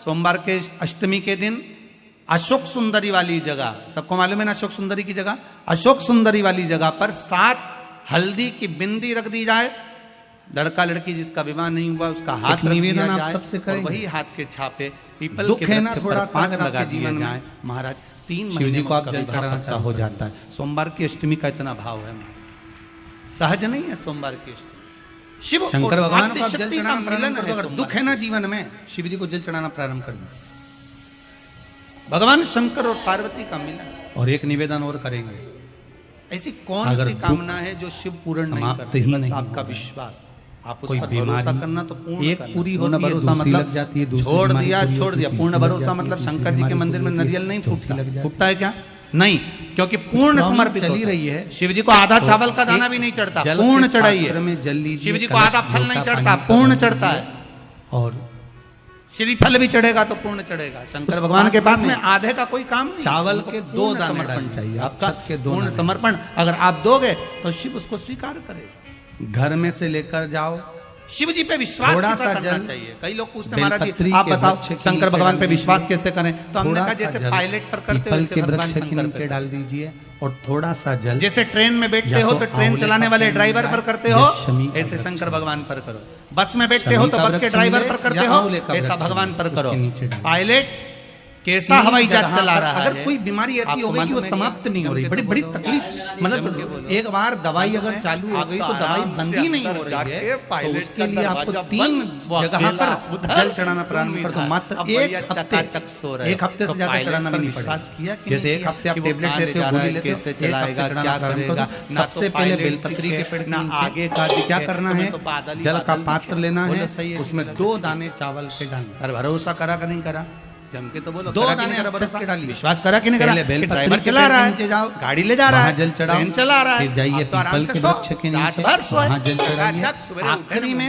सोमवार के अष्टमी के दिन अशोक सुंदरी वाली जगह, सबको मालूम है ना अशोक सुंदरी की जगह, अशोक सुंदरी वाली जगह पर 7 हल्दी की बिंदी रख दी जाए। लड़का लड़की जिसका विवाह नहीं हुआ उसका हाथ रख दिया जाए और वही हाथ के छापे पीपल के वृक्ष पर 5 लगा दिए जाए। महाराज 3 महीने को आप जल चढ़ाना हो जाता है। सोमवार की अष्टमी का इतना भाव है, सहज नहीं है सोमवार की अष्टमी। शिव शंकर भगवान को जल चढ़ाना प्रारंभ कर दो। दुख है ना जीवन में, शिव जी को जल चढ़ाना प्रारंभ कर दो। भगवान शंकर और पार्वती का मिलन। और एक निवेदन और करेंगे, ऐसी कौन सी कामना है जो शिव पूर्ण नहीं करते? बस आपका विश्वास, आप उस पर भरोसा करना तो पूर्ण पूरी पूर्ण भरोसा मतलब छोड़ दिया। पूर्ण भरोसा मतलब शंकर जी के मंदिर में नरियल नहीं फूटता है क्या? नहीं, क्योंकि पूर्ण समर्पित चली रही है। शिव जी को आधा चावल का दाना भी नहीं चढ़ता, पूर्ण चढ़ाइए। शिव जी को आधा फल नहीं चढ़ता, पूर्ण चढ़ता है। और श्रीफल भी चढ़ेगा तो पूर्ण चढ़ेगा। शंकर भगवान के पास में आधे का कोई काम नहीं। चावल के 2 समर्पण चाहिए, आपका पूर्ण समर्पण अगर आप दोगे तो शिव उसको स्वीकार करेगा। घर में से लेकर जाओ, शिव जी पे विश्वास कैसे करना चाहिए? कई लोग पूछते हैं महाराज जी आप बताओ शंकर भगवान पे विश्वास कैसे करें? तो हमने कहा जैसे पायलट पर करते हो वैसे भगवान शंकर पे डाल दीजिए और थोड़ा सा जल, जैसे ट्रेन में बैठते हो तो ट्रेन चलाने वाले ड्राइवर पर करते हो, ऐसे शंकर भगवान पर करो। बस में बैठते हो तो बस के ड्राइवर पर करते हो, ऐसा भगवान पर करो। पायलट कैसा हवाई जहाज चला रहा है, अगर कोई बीमारी ऐसी हो गई कि वो समाप्त नहीं हो रही, बड़ी बड़ी तकलीफ, मतलब एक बार दवाई अगर चालू हो गई तो दवाई बंद ही नहीं हो रही है, तो उसके लिए आपको 3 जगह पर जल चढ़ाना प्रारंभ कर दो। मात्र एक हफ्ते से ज्यादा चढ़ाना भी नहीं पड़ेगा। जैसे एक हफ्ते आप टेबलेट लेते हो, गोली लेते हो, कैसे चलाएगा, क्या करेगा? सबसे पहले बेलपत्री के पेड़ ना आगे का क्या करना है, जल का पात्र लेना है, उसमें 2 दाने चावल के डालना। भरोसा करा कि नहीं करा? जम के तो बोलो, 2 दाने भरोसा डालिए। विश्वास करा कि नहीं करा? ड्राइवर चला रहा है, जाओ गाड़ी ले जा रहा है, जल चढ़ाओ, ट्रेन चला रहा है, फिर जाइए पीपल के वृक्ष के नीचे, वहां जल चढ़ाइए। आखिरी में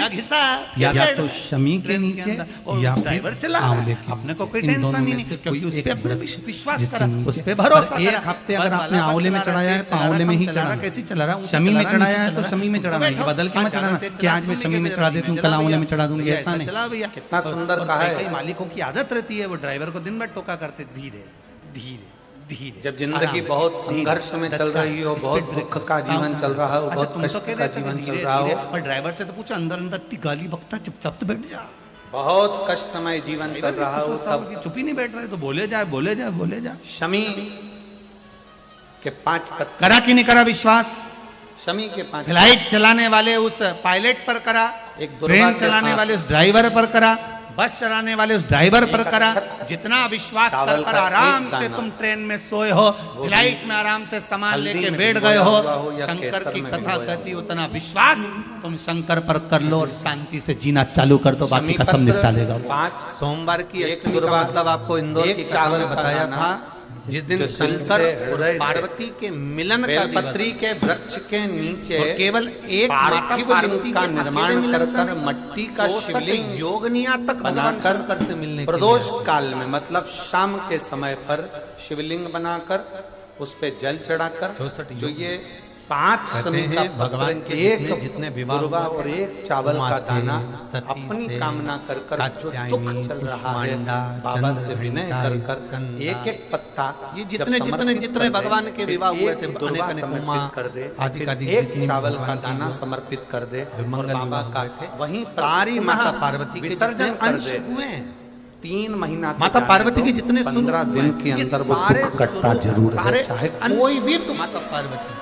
या तो शमी के नीचे या ड्राइवर चला अपने को कोई टेंशन नहीं, क्योंकि उस पे अपने विश्वास करा, उस पे भरोसा करा। एक हफ्ते अगर आपने आंवले में चढ़ाया है तो आंवले में ही चढ़ाना, कैसी चला रहा है, शमी में चढ़ाया है तो शमी में चढ़ाना है, बदल के मत चढ़ाना कि आज मैं शमी में चढ़ा देती हूँ कल आंवले में चढ़ा दूंगी, ऐसा नहीं। चला भैया, कितना सुंदर कहा है। कई मालिकों की आदत रहती है वो ड्राइवर को दिन भर टोका करते, धीरे धीरे धीरे। जब जिंदगी बहुत संघर्ष में चल रही हो, बहुत दुख का जीवन चल रहा हो, बहुत कष्ट का जीवन चल रहा हो, और ड्राइवर से तो पूछो अंदर अंदर इतनी गाली बकता, चुपचाप तो बैठ जा। बहुत कष्टमय जीवन चल रहा हो, तब चुप ही नहीं बैठ रहे तो बोले जाए। शमी के 5 पत्ते करा कि नहीं करा विश्वास? शमी के 5 फ्लाइट चलाने वाले उस पायलट पर करा, एक ट्रेन चलाने वाले उस ड्राइवर पर करा, बस चलाने वाले उस ड्राइवर पर करा। जितना विश्वास कर आराम से तुम ट्रेन में सोए हो, फ्लाइट में आराम से सामान लेके बैठ गए हो, शंकर की कथा कहती उतना विश्वास तुम शंकर पर कर लो और शांति से जीना चालू कर दो, बाकी का सब निपटा लेगा। 5 सोमवार की अष्टमी का मतलब आपको इंदौर की कथा में बताया था, जिस दिन शंकर और पार्वती के मिलन का बेलपत्री के वृक्ष के नीचे केवल एक माता पार्वती का निर्माण कर मट्टी का शिवलिंग योगनिया तक भगवान शंकर से मिलने प्रदोष काल में, मतलब शाम के समय पर शिवलिंग बनाकर उस पे जल चढ़ाकर, जो ये 5 समय भगवान के जितने विवाह और एक चावल का दाना अपनी कामना कर जो दुख चल रहा है बाबा से विनय कर एक पत्ता, ये जितने भगवान के विवाह हुए थे समर्पित कर दे, एक चावल का दाना समर्पित कर दे, बाबा का थे वहीं सारी माता पार्वती के विसर्जन अंश हुए। 3 महीना माता पार्वती के जितने 15 दिन के अंदर वो दुख कटता जरूर है, चाहे कोई भी माता पार्वती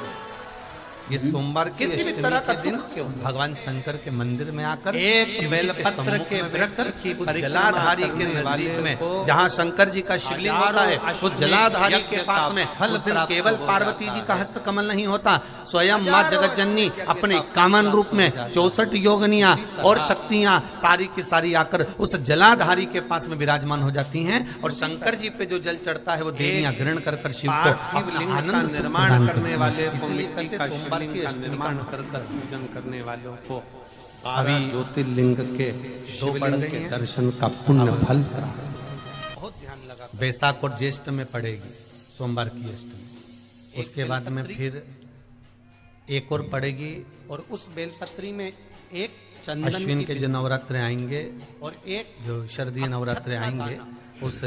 ये सोमवार किसी भी तरह का दिन भगवान शंकर के मंदिर में आकर एक बेलपत्र के वृक्ष की जलाधारी के नजदीक में, जहाँ शंकर जी का शिवलिंग होता है, उस जलाधारी के पास में उस दिन केवल पार्वती जी का हस्त कमल नहीं होता, स्वयं माँ जगत जननी अपने कामन रूप में 64 योगनियां और शक्तियां सारी की सारी आकर उस जलाधारी के पास में विराजमान हो जाती हैं, और शंकर जी पे जो जल चढ़ता है वो देवियां ग्रहण कर शिव को आनंद निर्माण करने वाले, इसलिए कहते सोमवार निर्माण कर पूजन करने वालों को 12 ज्योतिर्लिंग के शिवलिंग के दर्शन का पुण्य फल बहुत ध्यान लगा। बैसाख और ज्येष्ठ में पड़ेगी सोमवार की अष्टमी, उसके बाद में फिर एक और पड़ेगी, और उस बेलपत्री में एक चंदन अश्विन के जो नवरात्र आएंगे और एक जो शरदीय नवरात्र आएंगे उस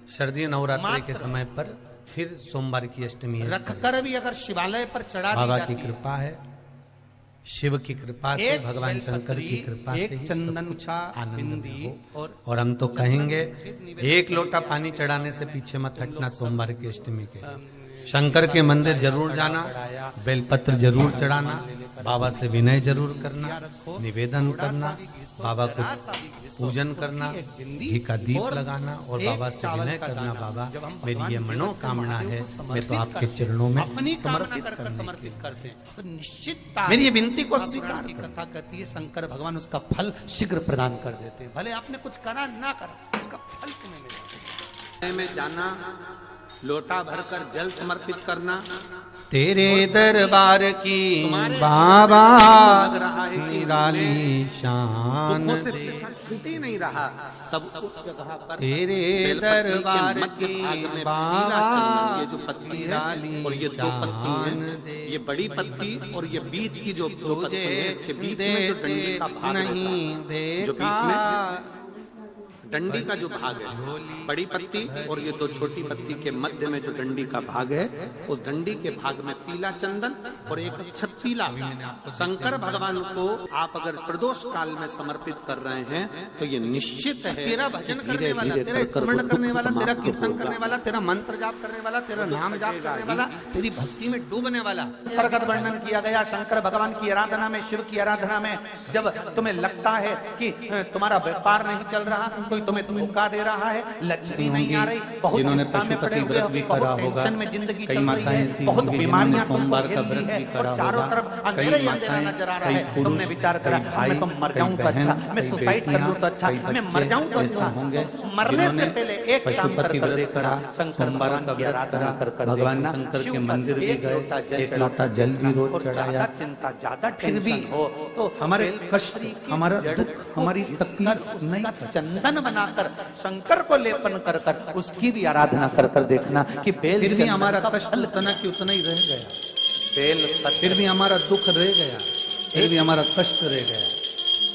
शरदीय नवरात्र के समय पर फिर सोमवार की अष्टमी है। रखकर भी अगर शिवालय पर चढ़ा दी बाबा जाती की है, कृपा है, शिव की कृपा से, भगवान शंकर की कृपा से एक ही चंदन सब कुछ का आनंद बिंदी में हो। और हम तो कहेंगे एक लोटा पानी चढ़ाने से पीछे मत हटना सोमवार की अष्टमी के। शंकर के मंदिर जरूर जाना, बेलपत्र जरूर चढ़ाना, बाबा से विनय जरूर करना, निवेदन करना, बाबा को पूजन करना, घी का दीप लगाना और बाबा से विनय करना, बाबा मेरी ये मनोकामना है, मैं तो आपके चरणों में अपनी कामना समर्पित कर करने समर्पित के करते हैं तो निश्चित मेरी ये विनती को स्वीकार की कथा कहती है शंकर भगवान उसका फल शीघ्र प्रदान कर देते हैं। भले आपने कुछ करा ना करा, उसका फल तुम्हें मिलेगा। में जाना, लोटा भरकर जल समर्पित करना, तेरे दरबार की बाबा निराली शान दे, छूटी नहीं रहा तब उस जगह पर तेरे दरबार की बाबा ये जो पत्ती निराली और ये दो पत्ती शान हैं, दे, ये बड़ी पत्ती और ये बीच की जो दो पत्ती तुझे है, इसके बीच में जो डंडी का भाग नहीं होता है, जो बीच देखा में डंडी का जो भाग है, बड़ी पत्ती और ये दो छोटी पत्ती के मध्य में जो डंडी का भाग है, उस डंडी के भाग में पीला चंदन और एक अक्षत पीला। शंकर भगवान को आप अगर प्रदोष काल में समर्पित कर रहे हैं तो ये निश्चित है तेरा भजन करने वाला, तेरा स्मरण करने वाला, तेरा कीर्तन करने वाला, तेरा मंत्र जाप करने वाला, तेरा नाम जाप करने वाला, तेरी भक्ति में डूबने वाला। प्रगट वर्णन किया गया शंकर भगवान की आराधना में, शिव की आराधना में। जब तुम्हें लगता है कि तुम्हारा व्यापार नहीं चल रहा, कोई तुम्हें धोखा दे रहा है, लक्ष्मी नहीं आ रही, बहुत चिंता में पड़े हुए हो, बहुत टेंशन में जिंदगी चल रही है, बहुत बीमारियां तुमको घेर ली है और चारों तरफ अंधेरा ही अंधेरा नजर आ रहा है। तुमने विचार करा मैं तो मर जाऊं तो अच्छा, मैं सुसाइड कर लूं तो अच्छा, मैं मर जाऊं तो अच्छा। मरने से पहले एक काम कर देखना, शंकर भगवान की आराधना कर भगवान शंकर के मंदिर भी गए, एक लोटा जल भी रोज चढ़ाया। चिंता ज्यादा फिर भी हो तो हमारे कष्ट, हमारा दुख, हमारी तकलीफ नहीं, चंदन बनाकर शंकर को लेपन कर कर उसकी भी आराधना कर कर देखना कि बेल फिर भी हमारा कष्ट उतना कि उतना ही रह गया, बेल फिर भी हमारा दुख रह गया, फिर भी हमारा कष्ट रह गया।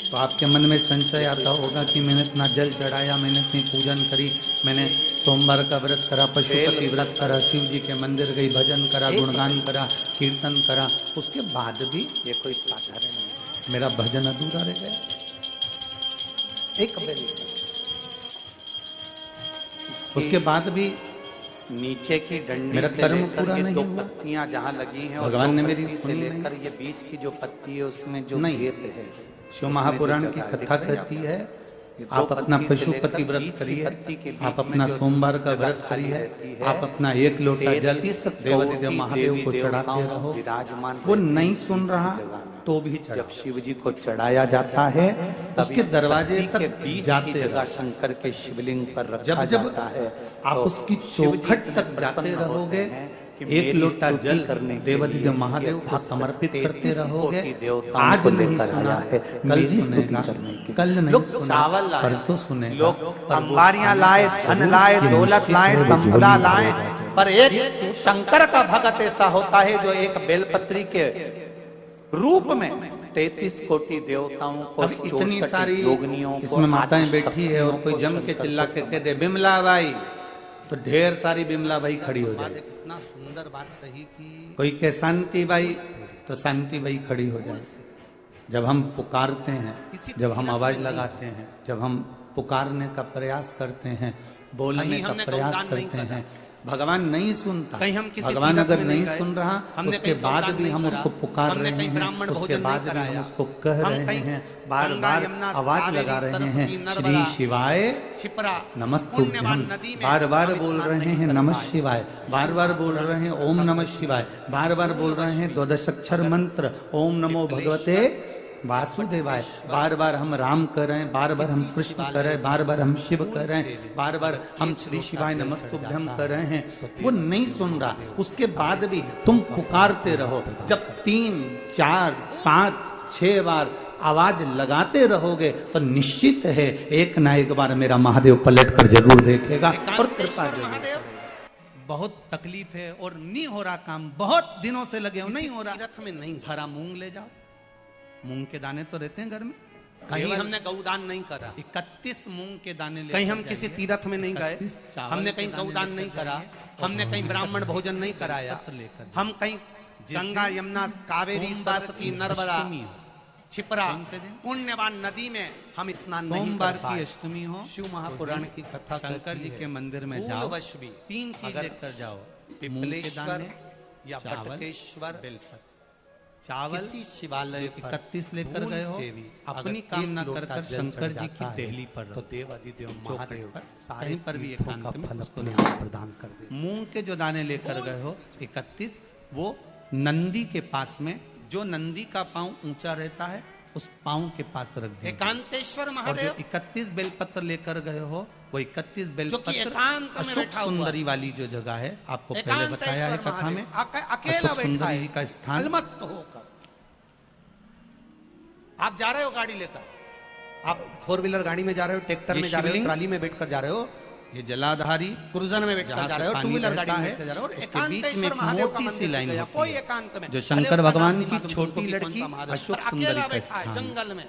तो आपके मन में संशय आता होगा कि मैंने इतना जल चढ़ाया, मैंने इतनी पूजन करी, मैंने सोमवार का व्रत करा, पशुपति व्रत करा, शिव जी के मंदिर गई, भजन करा, गुणगान करा, कीर्तन करा, उसके बाद भी ये कोई साधारण नहीं, मेरा भजन अधूरा रह गया। एक बेल उसके बाद भी नीचे की डंडी मेरा से कर्म लेकर पूरा ये नहीं दो हुआ। पत्तियां जहाँ लगी हैं और भगवान ने दो मेरी पत्ती से सुनी लेकर ये बीच की जो पत्ती है उसमें जो नहीं। गेप है, शिव उसमें महापुराण जो की जगह कथा दिख रही है कहती है, ये दो आप अपना पत्ती से पशुपति लेकर व्रत बीच की करिए, पत्ती के बीच आप में अपना जो सोमवार का जगह व्रत खाली करिए, रहती है, आप अपना एक लोटा जल 33 देवादिदेव महादेव को देवी चढ़ाते देवताओं रहो। विराजमान वो रहती नहीं है सुन इस रहा जगह में। तो भी जब शिव जी को चढ़ाया जाता है तब उसके इस दरवाजे पत्ती के तक बीच की जाते जगह रहो। शंकर के शिवलिंग पर रखा जब जब जाता है आप तो उसकी शिव जी चौखट इतने तक जाते प्रसन्न होते रहोगे, हैं कि एक मेरी लोटा स्तुति जल करने के देवादिदेव लिए महादेव ये को भक्त समर्पित करते 33 रहोगे। कोटि देवताओं आज को नहीं लेकर सुना, आया है कल मेरी स्तुति सुनेगा, करने के कल लिए। नहीं लोग सुना, चावल लाए, परसों सुनेगा, लोग पर वो अंबारियां लाए, धन लाए, दौलत लाए, संपदा लाए, पर एक शंकर का भगत ऐसा होता है जो एक बेलपत्री के रूप में 33 कोटि देवताओं को, अब इतनी 64 सारी योगिनियों को, इसमें माताएं आदि बैठी है और कोई जम के शक्तियों को चिल्ला के शंकर कह दे बिमला बाई, तो ढेर सारी बिमला बाई खड़ी हो जाए। इतना सुंदर बात कही कि कोई कहे शांति बाई, तो शांति बाई खड़ी हो जाए। जब हम पुकारते हैं, जब हम आवाज लगाते हैं, जब हम पुकारने का प्रयास करते हैं, बोलने कहीं का हमने प्रयास गौदान नहीं करते करा। हैं, भगवान नहीं सुनता। कहीं हम किसी भगवान तीर्थ अगर में नहीं गए, सुन रहा, हमने उसके कहीं बाद गौदान भी नहीं हम करा, उसको पुकार हमने रहे कहीं हैं, ब्राह्मण उसके भोजन बाद नहीं भी हम कराया, उसको कह हम रहे कहीं हैं, बार गंगा, बार यमुना, आवाज कावेरी, लगा रहे सरस्वती, हैं, श्री नर्मदा, शिवाय छिपरा नमस्तुभ्यम, पुण्यवान नदी में बार बार हम बोल स्नान रहे नहीं हैं कर नमः पाए। शिवाय, बार बार बोल रहे हैं ओम नमः शिवाय, बार बार बोल रहे हैं द्वादशाक्षर मंत्र ओम नमो भगवते वासुदेवाय, बार बार हम राम कर रहे हैं, बार बार हम कृष्ण कर रहे हैं, बार बार हम शिव कर रहे हैं, बार बार हम श्री शिवाय नमस्तुभ्यम कर रहे हैं, वो नहीं सुन रहा। उसके बाद भी तुम पुकारते रहो। जब 3, 4, 5, 6 बार आवाज लगाते रहोगे तो निश्चित है एक ना एक बार मेरा महादेव पलट कर जरूर देखेगा और कृपा जरूर। महादेव बहुत तकलीफ है और नहीं हो रहा काम, बहुत दिनों से लगे हो, नहीं हो रहा। रथ में नहीं हरा मूंग ले जाओ, मूंग के दाने तो रहते हैं घर में, कहीं हमने गौदान नहीं करा, 31 मूंग के दाने लेकर कहीं हम किसी जाइए। तीर्थ में नहीं गए, 31 चावल हमने के कहीं दाने गौदान नहीं लेकर करा, जाइए। हमने कहीं ब्राह्मण भोजन नहीं कराया, पत्र लेकर जाइए। हम कहीं गंगा यमुना कावेरी सोमवार सरस्वती की नर्मदा अष्टमी हो, छिपरा कौन से दिन? पुण्यवान नदी में हम स्नान नहीं सोमवार कर की पाए। अष्टमी हो, शिव महापुराण की कथा शंकर जी के मंदिर में जाओ, फूलवश भी 3 चीज अगर लेकर जाओ, मूंग के पिपलेश्वर दाने, या चावल, बटकेश्वर बेलपत्र। चावल किसी शिवालय पर 31 लेकर भूल गए हो, से भी अपनी अगर एक कामना लोटा कर कर जल शंकर चढ़ जी की जाता है, देहली पर तो रखो। देव अधिदेव चौखट महादेव पर, सारे कहीं पर भी तीर्थों एकांत का में फल उसको अपने आप प्रदान कर दे। मूंग के जो दाने लेकर गए हो 31, वो नंदी के पास में, जो नंदी का पांव ऊंचा रहता है उस पांव के पास रख दीजिए। एकांतेश्वर और जो महादेव 31 बेलपत्र लेकर गए हो, वो 31 जो कि बेलपत्र एकांत में अशोक बैठा हुआ सुंदरी वाली जो जगह है, आपको पहले बताया है एकांतेश्वर कथा में, महादेव अकेला अशोक बैठा सुंदरी है जी का स्थान। अलमस्त होकर आप जा रहे हो गाड़ी लेकर, आप 4 व्हीलर गाड़ी में जा रहे हो, ट्रैक्टर ये में जा रहे हो, शिवलिंग? ट्राली में बैठकर जा रहे हो, ये जलाधारी क्रूजर में बैठकर जहाँ जा से रहे हो, पानी 2 व्हीलर बहता गाड़ी में है, बैठकर जा रहे हो, और उसके बीच में एकांतेश्वर एक महादेव का मोटी सी मंदिर लाइन गया, होती कोई है, एकांत में, जो भले शंकर उसका भगवान नाम की मालूम छोटी तुमको कि कौन लड़की सा महादेव, अशोक पर सुंदरी अकेला का बैठा है स्थान। जंगल में,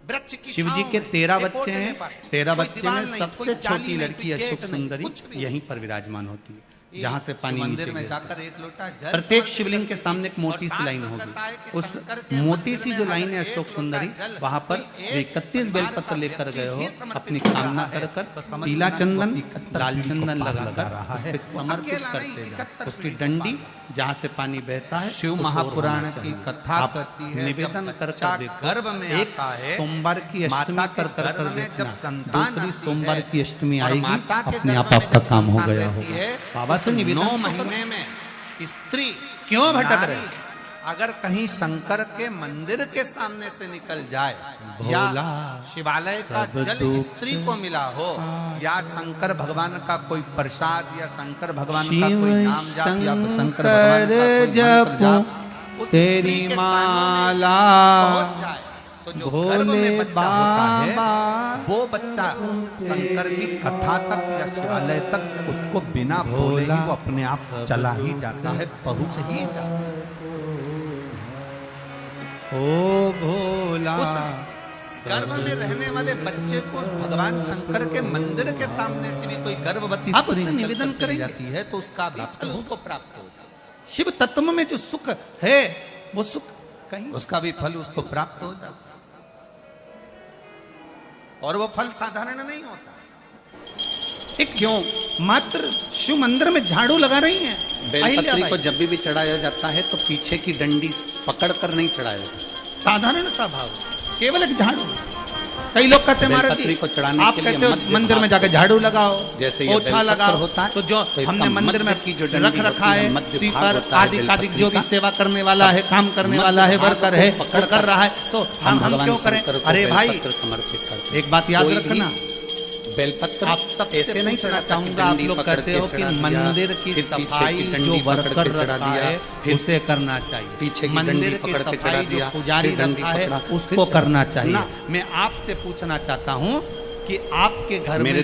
वृक्ष की शिव जी छांव के में, 13 एक बच्चे ओटने हैं, पर, 13 कोई बच्चे दीवार में नहीं, सबसे कोई जाली छोटी नहीं, लड़की कोई अशोक गेट नहीं, सुंदरी कुछ भी यहीं पर विराजमान होती है, जहाँ से पानी मंदिर नीचे में गिरता है। जाकर एक लोटा जल प्रत्येक समर्पित शिवलिंग के करें। सामने एक मोटी और सी लाइन शास्त्र होगी, कहता है कि उस शंकर के मोटी मंदिर सी में जो अगर लाइन है एक अशोक लोटा सुंदरी, जल वहां पर कोई जो एक 31 परिवार बेलपत्र का लेकर गए हो, व्यक्ति समर्पित अपनी कर कामना रहा है, कर तो कर समझ पीला लेना चंदन, वो 71 लाल पीढ़ी को चंदन पार लगाकर लगा रहा उस है। पे वो समर्पित अकेला नहीं, करते जाओ, 71 उसकी पीढ़ी को डंडी जहाँ से पानी बहता है, शिव उस ओर महापुराण होना की चाहिए। कथा आप कहती है, निवेदन जब कर बच्चा कर देखो, गर्भ में एक आता है, सोमवार की अष्टमी माता के पर कर गर्भ कर में जब देखना, संतान दूसरी आती सोमवार है, की अष्टमी और आएगी, माता के अपने गर्भ आप में आपका जब काम हो संतान गया रहती होगा। है, बाबा से निवेदन 9 तो करो। महीने में स्त्री क्यों भटक नारी रहे? अगर कहीं शंकर के मंदिर के सामने से निकल जाए, या भोला शिवालय का सब जल दुख स्त्री को मिला हो, या शंकर भगवान का कोई प्रसाद, या शंकर भगवान का शिव कोई नाम जाप, या शंकर भगवान का कोई मंत्र जाप उस तेरी स्त्री के कानों में माला पहुंच जाए, तो जो गर्भ में बच्चा होता है, वो बच्चा शंकर की कथा तक या शिवालय तक उसको बिना बोले ही वो अपने आप चला ही जाता है, पहुंच ही जाता है। ओ भोला उस गर्भ में रहने वाले बच्चे को भगवान शंकर के मंदिर के सामने से भी कोई गर्भवती आप स्त्री उससे निकल निवेदन कर चली करेंगे? जाती है, तो उसका भी फल उसको प्राप्त होता है। शिव तत्व में जो सुख है, वो सुख कहीं उसका भी फल उसको प्राप्त हो जाता है, और वो फल साधारण नहीं होता। एक क्यों मात्र शिव मंदिर में झाड़ू लगा रही हैं बेलपत्री को जब भी चढ़ाया जाता है तो पीछे की डंडी पकड़कर नहीं चढ़ाया जाता। साधारण सा भाव, केवल एक झाड़ू। कई लोग कहते हैं महाराज बेलपत्री जी, को चढ़ाने आप के लिए कहते हो मध्य मंदिर में भाग जाके झाड़ू लगाओ, जैसे ये पोछा बेलपत्र लगाओ होता है, तो जो तो इसका हमने मंदिर में मध्य की जो डंडी रख रखा होती है, है, मध्य भाग स्वीपर होता है आदि आदि बेलपत्री जो भी का, सेवा करने वाला है, काम करने मध्य वाला है, भाग वर्कर को है, पकड़ कर रहा है, तो हम भगवान क्यों करें? शंकर को अरे भाई बेलपत्र समर्पित करते हैं। एक बात याद कोई भी रखना, बेलपत्र आप सबसे ऐसे नहीं पूछना चढ़ा चाहूंगा, आप लोग कहते हो कि मंदिर की सफाई जो वर्कर रखा है उसे करना चाहिए, पीछे की मंदिर डंडी की पकड़ के चढ़ा सफाई जो दिया, पुजारी फिर डंडी रखा है पकड़ा, उसको करना चाहिए। ना। मैं आपसे पूछना चाहता हूँ कि आपके घर में